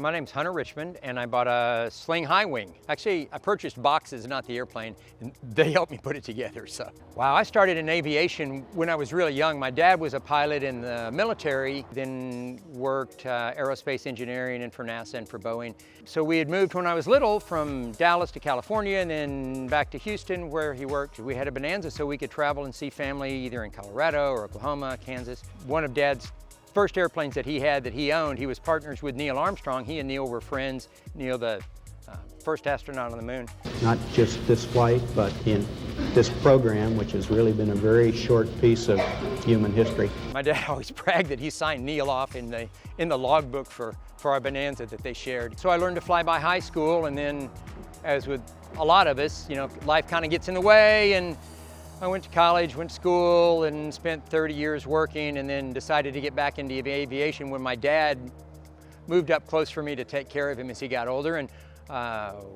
My name's Hunter Richmond, and I bought a Sling high wing. Actually, I purchased boxes, not the airplane, and they helped me put it together, so. Wow, I started in aviation when I was really young. My dad was a pilot in the military, then worked aerospace engineering and for NASA and for Boeing. So we had moved when I was little from Dallas to California and then back to Houston where he worked. We had a Bonanza so we could travel and see family either in Colorado or Oklahoma, Kansas. One of Dad's first airplanes that he owned, he was partners with Neil Armstrong. He and Neil were friends. Neil, the first astronaut on the moon. Not just this flight, but in this program, which has really been a very short piece of human history. My dad always bragged that he signed Neil off in the logbook for our Bonanza that they shared. So I learned to fly by high school, and then, as with a lot of us, you know, life kind of gets in the way, and I went to college, went to school, and spent 30 years working, and then decided to get back into aviation when my dad moved up close for me to take care of him as he got older, and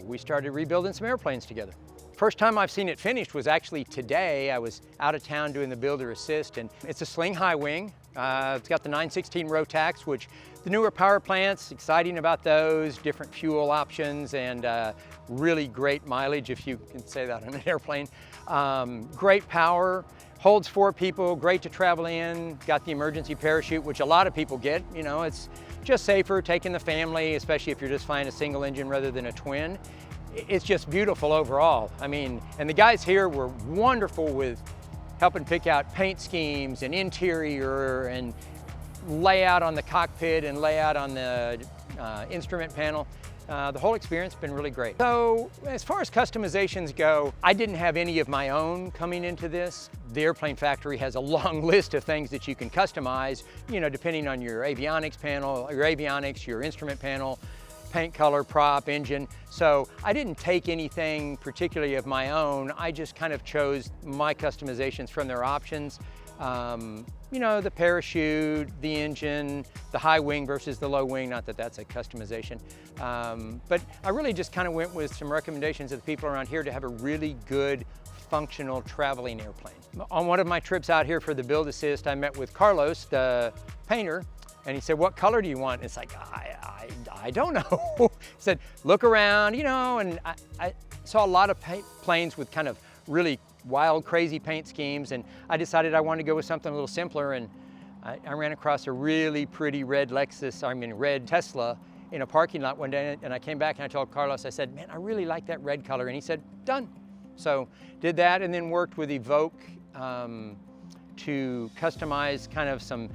we started rebuilding some airplanes together. First time I've seen it finished was actually today. I was out of town doing the builder assist, and it's a Sling high wing. It's got the 916 Rotax, which the newer power plants, exciting about those, different fuel options, and really great mileage, if you can say that on an airplane. Great power, holds 4 people, great to travel in, got the emergency parachute, which a lot of people get. You know, it's just safer taking the family, especially if you're just flying a single engine rather than a twin. It's just beautiful overall. I mean, and the guys here were wonderful with helping pick out paint schemes and interior and layout on the cockpit and layout on the instrument panel. The whole experience has been really great. So as far as customizations go, I didn't have any of my own coming into this. The airplane factory has a long list of things that you can customize, you know, depending on your avionics panel, your instrument panel, paint color, prop, engine. So I didn't take anything particularly of my own. I just kind of chose my customizations from their options. You know, the parachute, the engine, the high wing versus the low wing, not that that's a customization. But I really just kind of went with some recommendations of the people around here to have a really good, functional traveling airplane. On one of my trips out here for the build assist, I met with Carlos, the painter, and he said, "What color do you want?" And it's like, I don't know. He said, "Look around, you know," and I saw a lot of planes with kind of really wild, crazy paint schemes, and I decided I wanted to go with something a little simpler, and I ran across a really pretty red Tesla in a parking lot one day, and I came back and I told Carlos, I said, "Man, I really like that red color," and he said, "Done." So did that, and then worked with Evoque to customize kind of some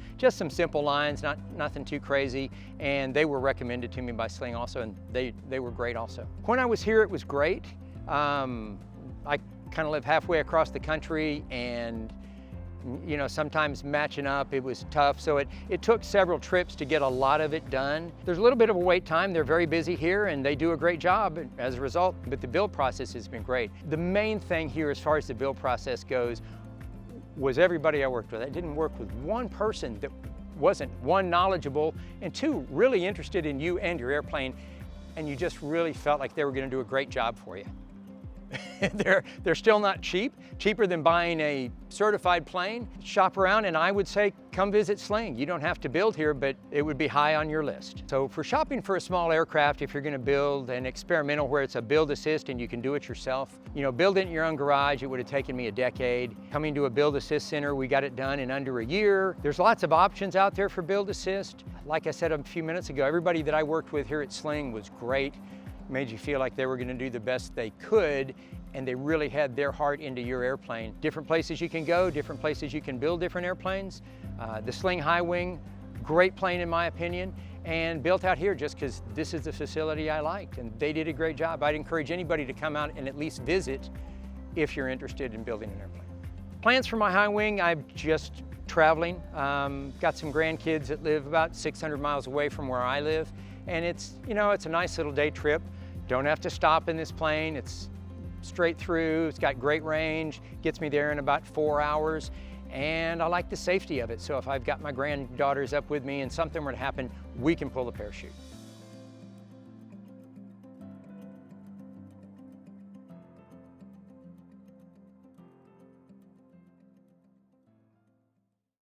simple lines, nothing too crazy, and they were recommended to me by Sling also, and they were great also. When I was here, it was great. I kind of live halfway across the country, and you know, sometimes matching up, it was tough. So it took several trips to get a lot of it done. There's a little bit of a wait time. They're very busy here and they do a great job as a result, but the build process has been great. The main thing here as far as the build process goes was everybody I worked with. I didn't work with one person that wasn't, one, knowledgeable, and two, really interested in you and your airplane, and you just really felt like they were gonna do a great job for you. They're still not cheap, cheaper than buying a certified plane. Shop around, and I would say come visit Sling. You don't have to build here, but it would be high on your list. So for shopping for a small aircraft, if you're gonna build an experimental where it's a build assist and you can do it yourself, you know, build it in your own garage, it would have taken me a decade. Coming to a build assist center, we got it done in under a year. There's lots of options out there for build assist. Like I said a few minutes ago, everybody that I worked with here at Sling was great. Made you feel like they were going to do the best they could, and they really had their heart into your airplane. Different places you can go, different places you can build different airplanes. The Sling high wing, great plane in my opinion, and built out here just because this is the facility I liked, and they did a great job. I'd encourage anybody to come out and at least visit if you're interested in building an airplane. Plans for my high wing, I'm just traveling. Got some grandkids that live about 600 miles away from where I live, and it's, you know, it's a nice little day trip. Don't have to stop in this plane. It's straight through. It's got great range. Gets me there in about 4 hours. And I like the safety of it. So if I've got my granddaughters up with me and something were to happen, we can pull the parachute.